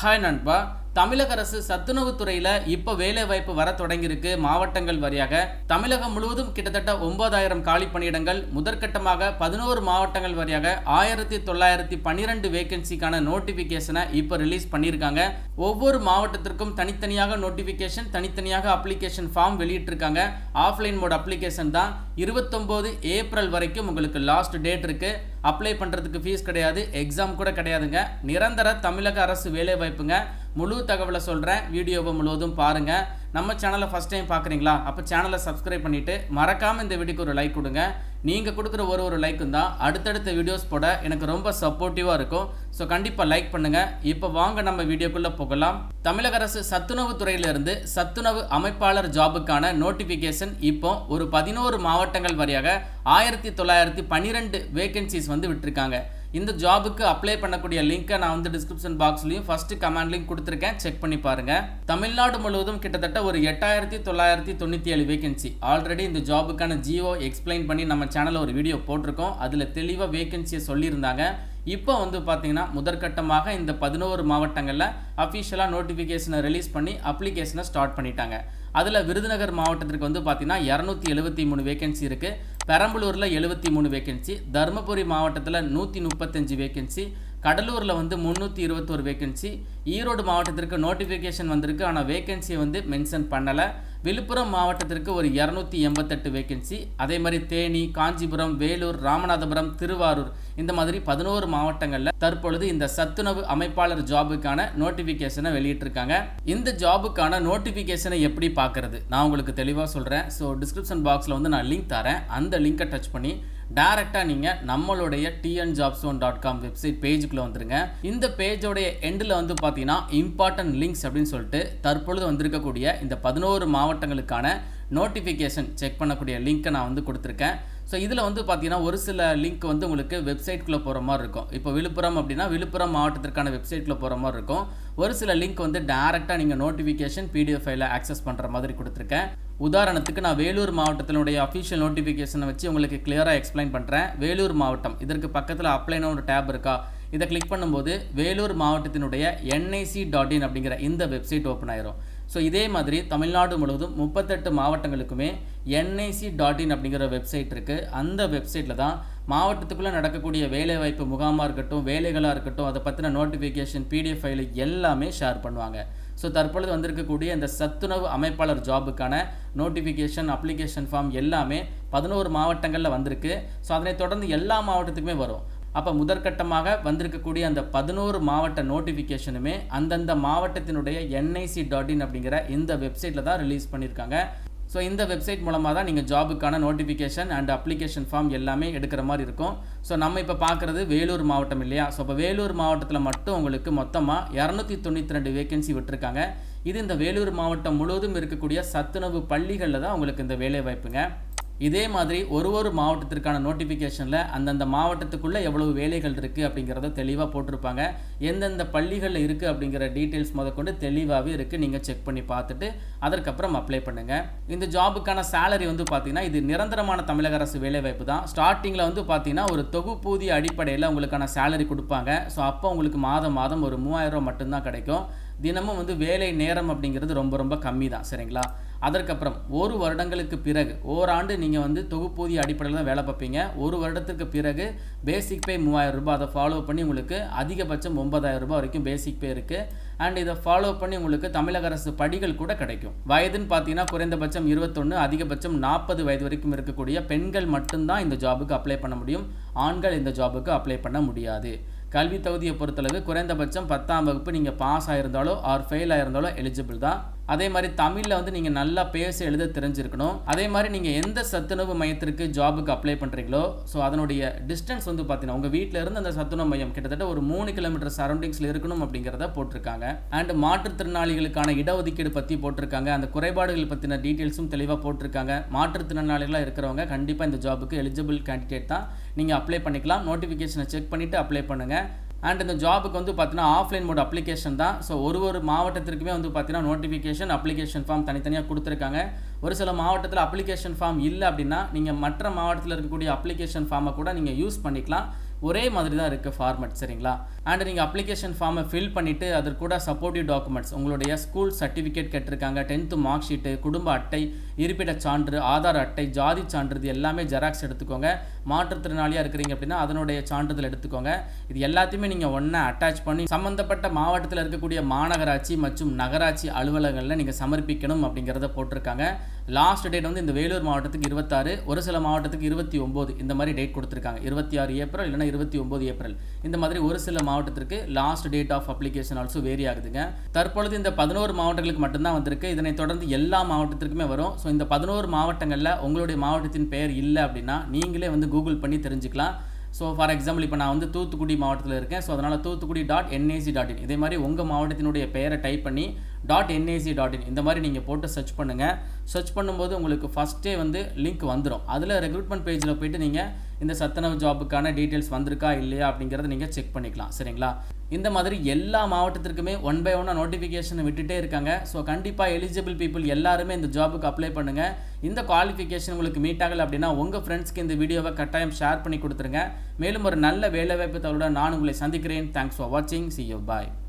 Hi நண்பா. தமிழக அரசு சத்துணவு துறையில் இப்போ வேலை வாய்ப்பு வர தொடங்கியிருக்கு. மாவட்டங்கள் வாரியாக தமிழகம் முழுவதும் கிட்டத்தட்ட 9000 காலி பணியிடங்கள், முதற்கட்டமாக 11 மாவட்டங்கள் வாரியாக 1912 வேகன்சிக்கான நோட்டிஃபிகேஷனை இப்போ ரிலீஸ் பண்ணியிருக்காங்க. ஒவ்வொரு மாவட்டத்திற்கும் தனித்தனியாக நோட்டிஃபிகேஷன், தனித்தனியாக அப்ளிகேஷன் ஃபார்ம் வெளியிட்டிருக்காங்க. ஆஃப்லைன் மோட் அப்ளிகேஷன் தான். 29 ஏப்ரல் வரைக்கும் உங்களுக்கு லாஸ்ட் டேட் இருக்கு. அப்ளை பண்ணுறதுக்கு ஃபீஸ் கிடையாது, எக்ஸாம் கூட கிடையாதுங்க. நிரந்தர தமிழக அரசு வேலை வாய்ப்புங்க. முழு தகவலை சொல்கிறேன், வீடியோவை முழுவதும் பாருங்கள். நம்ம சேனலை ஃபஸ்ட் டைம் பார்க்குறீங்களா? அப்போ சேனலை சப்ஸ்கிரைப் பண்ணிவிட்டு மறக்காமல் இந்த வீடியோக்கு ஒரு லைக் கொடுங்க. நீங்கள் கொடுக்குற ஒரு லைக்கும் தான் அடுத்தடுத்த வீடியோஸ் போட எனக்கு ரொம்ப சப்போர்ட்டிவாக இருக்கும். ஸோ கண்டிப்பாக லைக் பண்ணுங்கள். இப்போ வாங்க நம்ம வீடியோக்குள்ளே போகலாம். தமிழக அரசு சத்துணவு துறையிலிருந்து சத்துணவு அமைப்பாளர் ஜாபுக்கான நோட்டிஃபிகேஷன் இப்போ ஒரு 11 மாவட்டங்கள் வரையாக 1912 வேகன்சிஸ் விட்டுருக்காங்க. இந்த ஜாபுக்கு அப்ளை பண்ணக்கூடிய லிங்கை நான் டிஸ்கிரிப்ஷன் பாக்ஸ்லையும் ஃபர்ஸ்ட் கமெண்ட் லிங்க் கொடுத்துருக்கேன், செக் பண்ணி பாருங்க. தமிழ்நாடு முழுவதும் கிட்டத்தட்ட ஒரு 8997 வேகன்சி. ஆல்ரெடி இந்த ஜாபுக்கான ஜியோ எக்ஸ்பிளைன் பண்ணி நம்ம சேனலில் ஒரு வீடியோ போட்டிருக்கோம். அதில் தெளிவாக வேகன்சியை சொல்லியிருந்தாங்க. இப்போ பார்த்தீங்கன்னா முதற்கட்டமாக இந்த 11 மாவட்டங்களில் அஃபிஷியலாக நோட்டிஃபிகேஷனை ரிலீஸ் பண்ணி அப்ளிகேஷனை ஸ்டார்ட் பண்ணிட்டாங்க. அதில் விருதுநகர் மாவட்டத்திற்கு பார்த்தீங்கன்னா 273 வேகன்சி இருக்குது. பெரம்பலூரில் 73 வேகன்சி, தருமபுரி மாவட்டத்தில் 135 வேகன்சி, கடலூரில் 321 வேகன்சி, ஈரோடு மாவட்டத்திற்கு நோட்டிஃபிகேஷன் வந்திருக்கு. ஆனால் வேகன்சியை மென்ஷன் பண்ணலை. விழுப்புரம் மாவட்டத்திற்கு ஒரு 288 வேகன்சி, அதே மாதிரி தேனி, காஞ்சிபுரம், வேலூர், ராமநாதபுரம், திருவாரூர், இந்த மாதிரி 11 மாவட்டங்களில் தற்பொழுது இந்த சத்துணவு அமைப்பாளர் ஜாபுக்கான நோட்டிஃபிகேஷனை வெளியிட்டிருக்காங்க. இந்த ஜாபுக்கான நோட்டிஃபிகேஷனை எப்படி பார்க்கறது நான் உங்களுக்கு தெளிவாக சொல்கிறேன். ஸோ டிஸ்கிரிப்ஷன் பாக்ஸில் நான் லிங்க் தரேன். அந்த லிங்கை டச் பண்ணி டைரெக்டாக நீங்கள் நம்மளுடைய tnjobzone.com வெப்சைட் பேஜுக்குள்ளே வந்துருங்க. இந்த பேஜோடைய எண்டில் பார்த்தீங்கன்னா இம்பார்ட்டன்ட் லிங்க்ஸ் அப்படின்னு சொல்லிட்டு தற்பொழுது வந்திருக்கக்கூடிய இந்த 11 மாவட்டங்களுக்கான நோட்டிஃபிகேஷன் செக் பண்ணக்கூடிய லிங்க்கை நான் கொடுத்துருக்கேன். ஸோ இதில் பார்த்தீங்கன்னா ஒரு சில லிங்க் உங்களுக்கு வெப்சைட்குள்ளே போகிற மாதிரி இருக்கும். இப்போ விழுப்புரம் அப்படின்னா விழுப்புரம் மாவட்டத்திற்கான வெப்சைட்டில் போகிற மாதிரி இருக்கும். ஒரு சில லிங்க் டேரெக்டாக நீங்கள் நோட்டிஃபிகேஷன் PDF ஃபைலை ஆக்சஸ் பண்ணுற மாதிரி கொடுத்துருக்கேன். உதாரணத்துக்கு நான் வேலூர் மாவட்டத்தினுடைய அஃபிஷியல் நோட்டிஃபிகேஷனை வச்சு உங்களுக்கு கிளியராக எக்ஸ்பிளைன் பண்ணுறேன். வேலூர் மாவட்டம், இதற்கு பக்கத்தில் அப்ளைன்னு ஒரு டேப் இருக்கா, இதை கிளிக் பண்ணும்போது வேலூர் மாவட்டத்தினுடைய nic.in அப்படிங்கிற இந்த வெப்சைட் ஓப்பன் ஆயிரும். ஸோ இதே மாதிரி தமிழ்நாடு முழுவதும் 38 மாவட்டங்களுக்குமே nic.in அப்படிங்கிற வெப்சைட் இருக்குது. அந்த வெப்சைட்டில் தான் மாவட்டத்துக்குள்ளே நடக்கக்கூடிய வேலைவாய்ப்பு முகாமாக இருக்கட்டும், வேலைகளாக இருக்கட்டும், அதை பற்றின நோட்டிஃபிகேஷன், PDF ஃபைலு எல்லாமே ஷேர் பண்ணுவாங்க. ஸோ தற்பொழுது வந்திருக்கக்கூடிய இந்த சத்துணவு அமைப்பாளர் ஜாபுக்கான நோட்டிஃபிகேஷன், அப்ளிகேஷன் ஃபார்ம் எல்லாமே 11 மாவட்டங்களில் வந்திருக்கு. ஸோ அதனை தொடர்ந்து எல்லா மாவட்டத்துக்குமே வரும். அப்போ முதற்கட்டமாக வந்திருக்கக்கூடிய அந்த 11 மாவட்ட நோட்டிஃபிகேஷனுமே அந்தந்த மாவட்டத்தினுடைய nic.in அப்படிங்கிற இந்த வெப்சைட்டில் தான் ரிலீஸ் பண்ணியிருக்காங்க. ஸோ இந்த வெப்சைட் மூலமாக தான் நீங்கள் ஜாபுக்கான நோட்டிஃபிகேஷன் அண்ட் அப்ளிகேஷன் ஃபார்ம் எல்லாமே எடுக்கிற மாதிரி இருக்கும். ஸோ நம்ம இப்போ பார்க்குறது வேலூர் மாவட்டம் இல்லையா? ஸோ இப்போ வேலூர் மாவட்டத்தில் மட்டும் உங்களுக்கு மொத்தமாக 292 வேகன்சி விட்டுருக்காங்க. இது இந்த வேலூர் மாவட்டம் முழுவதும் இருக்கக்கூடிய சத்துணவு பள்ளிகளில் தான் உங்களுக்கு இந்த வேலை வாய்ப்புங்க. இதே மாதிரி ஒரு மாவட்டத்திற்கான நோட்டிஃபிகேஷனில் அந்தந்த மாவட்டத்துக்குள்ளே எவ்வளவு வேலைகள் இருக்குது அப்படிங்கிறத தெளிவாக போட்டிருப்பாங்க. எந்தெந்த பள்ளிகளில் இருக்குது அப்படிங்கிற டீட்டெயில்ஸ் முதற்கொண்டு தெளிவாகவே இருக்குது. நீங்கள் செக் பண்ணி பார்த்துட்டு அதற்கப்புறம் அப்ளை பண்ணுங்கள். இந்த ஜாபுக்கான சேலரி பார்த்தீங்கன்னா இது நிரந்தரமான தமிழக அரசு வேலைவாய்ப்பு தான். ஸ்டார்டிங்கில் பார்த்தீங்கன்னா ஒரு தொகுப்பூதிய அடிப்படையில் உங்களுக்கான சேலரி கொடுப்பாங்க. ஸோ அப்போ உங்களுக்கு மாதம் ஒரு 3000 ரூபா மட்டும்தான் கிடைக்கும். தினமும் வேலை நேரம் அப்படிங்கிறது ரொம்ப கம்மி தான், சரிங்களா? அதற்கப்புறம் 1 வருடங்களுக்கு பிறகு, ஓராண்டு நீங்கள் தொகுப்பூதிய அடிப்படையில் தான் வேலை பார்ப்பீங்க. 1 வருடத்துக்கு பிறகு பேசிக் பே 3000 ரூபாய். அதை ஃபாலோ பண்ணி உங்களுக்கு அதிகபட்சம் 9000 ரூபாய் வரைக்கும் பேசிக் பே இருக்குது. அண்ட் இதை ஃபாலோ பண்ணி உங்களுக்கு தமிழக அரசு படிகள் கூட கிடைக்கும். வயதுன்னு பார்த்தீங்கன்னா குறைந்தபட்சம் 21, அதிகபட்சம் 40 வயது வரைக்கும் இருக்கக்கூடிய பெண்கள் மட்டும்தான் இந்த ஜாபுக்கு அப்ளை பண்ண முடியும். ஆண்கள் இந்த ஜாபுக்கு அப்ளை பண்ண முடியாது. கல்வி தகுதியை பொறுத்தளவு குறைந்தபட்சம் 10ஆம் வகுப்பு நீங்கள் பாஸ் ஆயிருந்தாலோ ஆர் ஃபெயில் ஆயிருந்தாலோ எலிஜிபிள் தான். அதே மாதிரி தமிழில் நீங்கள் நல்லா பேச எழுத தெரிஞ்சிருக்கணும். அதே மாதிரி நீங்கள் எந்த சத்துணவு மையத்திற்கு ஜாபுக்கு அப்ளை பண்ணுறீங்களோ ஸோ அதனுடைய டிஸ்டன்ஸ் பார்த்தீங்கன்னா உங்கள் வீட்டில் இருந்து அந்த சத்துணவு மையம் கிட்டத்தட்ட ஒரு 3 கிலோமீட்டர் சரௌண்டிங்ஸில் இருக்கணும் அப்படிங்கிறத போட்டிருக்காங்க. அண்ட் மாற்றுத்திறனாளிகளுக்கான இடஒதுக்கீடு பற்றி போட்டிருக்காங்க. அந்த குறைபாடுகள் பற்றின டீட்டெயில்ஸும் தெளிவாக போட்டிருக்காங்க. மாற்றுத்திறனாளிகளாக இருக்கிறவங்க கண்டிப்பாக இந்த ஜாபுக்கு எலிஜிபிள் கேண்டிடேட் தான். நீங்கள் அப்ளை பண்ணிக்கலாம். நோட்டிஃபிகேஷனை செக் பண்ணிவிட்டு அப்ளை பண்ணுங்கள். அண்ட் இந்த ஜாபுக்கு பார்த்தீங்கன்னா ஆஃப்லைன் மோட் அப்ளிகேஷன் தான். ஸோ ஒரு மாவட்டத்திற்குமே பார்த்தீங்கன்னா நோட்டிஃபிகேஷன், அப்ளிகேஷன் ஃபார்ம் தனித்தனியாக கொடுத்துருக்காங்க. ஒரு சில மாவட்டத்தில் அப்ளிகேஷன் ஃபார்ம் இல்லை அப்படின்னா நீங்கள் மற்ற மாவட்டத்தில் இருக்கக்கூடிய அப்ளிகேஷன் ஃபார்மை கூட நீங்கள் யூஸ் பண்ணிக்கலாம். ஒரே மாதிரி தான் இருக்குது ஃபார்மட், சரிங்களா? அண்ட் நீங்கள் அப்ளிகேஷன் ஃபார்மை ஃபில் பண்ணிவிட்டு அதற்கு கூட சப்போர்ட்டிவ் டாக்குமெண்ட்ஸ் உங்களுடைய ஸ்கூல் சர்டிஃபிகேட் கேட்டிருக்காங்க, 10th மார்க் ஷீட்டு, குடும்ப அட்டை, இருப்பிட சான்று, ஆதார் அட்டை, ஜாதி சான்றிதழ் எல்லாமே ஜெராக்ஸ் எடுத்துக்கோங்க. மாற்றுத்திறனாளியாக இருக்கிறீங்க அப்படின்னா அதனுடைய சான்றிதழ் எடுத்துக்கோங்க. இது எல்லாத்தையுமே நீங்கள் ஒன்றா அட்டாச் பண்ணி சம்மந்தப்பட்ட மாவட்டத்தில் இருக்கக்கூடிய மாநகராட்சி மற்றும் நகராட்சி அலுவலகங்களில் நீங்கள் சமர்ப்பிக்கணும் அப்படிங்கிறத போட்டிருக்காங்க. லாஸ்ட் டேட் வந்து இந்த வேலூர் மாவட்டத்துக்கு 26, ஒரு சில மாவட்டத்துக்கு 29 இந்த மாதிரி டேட் கொடுத்துருக்காங்க. 26 ஏப்ரல் இல்லைனா 29 ஏப்ரல் இந்த மாதிரி ஒரு சில மாவட்டத்திற்கு last date of application also very ஆகுதுங்க. தற்பொழுது இந்த 11 மாவட்டங்களுக்கு மட்டும்தான் வந்திருக்கு. இதனை தொடர்ந்து எல்லா மாவட்டத்திற்குமே வரும். ஸோ இந்த 11 மாவட்டங்களில் உங்களுடைய மாவட்டத்தின் பெயர் இல்லை அப்படின்னா நீங்களே வந்து கூகுள் பண்ணி தெரிஞ்சுக்கலாம். ஸோ ஃபார் எக்ஸாம்பிள் இப்போ நான் வந்து தூத்துக்குடி மாவட்டத்தில் இருக்கேன். ஸோ அதனால் தூத்துக்குடி.nic.in இதே மாதிரி உங்கள் மாவட்டத்தினுடைய பெயரை டைப் பண்ணி .nic.in இந்த மாதிரி நீங்கள் போட்டு சர்ச் பண்ணுங்கள். சர்ச் பண்ணும்போது உங்களுக்கு ஃபஸ்ட்டே வந்து லிங்க் வந்துடும். அதில் ரெக்ரூட்மெண்ட் பேஜில் போய்ட்டு நீங்கள் இந்த சத்துணவு ஜாபுக்கான டீட்டெயில்ஸ் வந்திருக்கா இல்லையா அப்படிங்கிறத நீங்கள் செக் பண்ணிக்கலாம். சரிங்களா? இந்த மாதிரி எல்லா மாவட்டத்திற்குமே 1 by 1 நோட்டிஃபிகேஷன் விட்டுட்டே இருக்காங்க. ஸோ கண்டிப்பாக எலிஜிபிள் பீப்புள் எல்லாருமே இந்த ஜாபுக்கு அப்ளை பண்ணுங்கள். இந்த குவாலிஃபிகேஷன் உங்களுக்கு மீட் ஆகலை அப்படின்னா உங்கள் ஃப்ரெண்ட்ஸ்க்கு இந்த வீடியோவை கட்டாயம் ஷேர் பண்ணி கொடுத்துருங்க. மேலும் ஒரு நல்ல வேலைவாய்ப்பு தகவலுடன் நான் உங்களை சந்திக்கிறேன். தேங்க்ஸ் ஃபார் வாட்சிங். See you. Bye.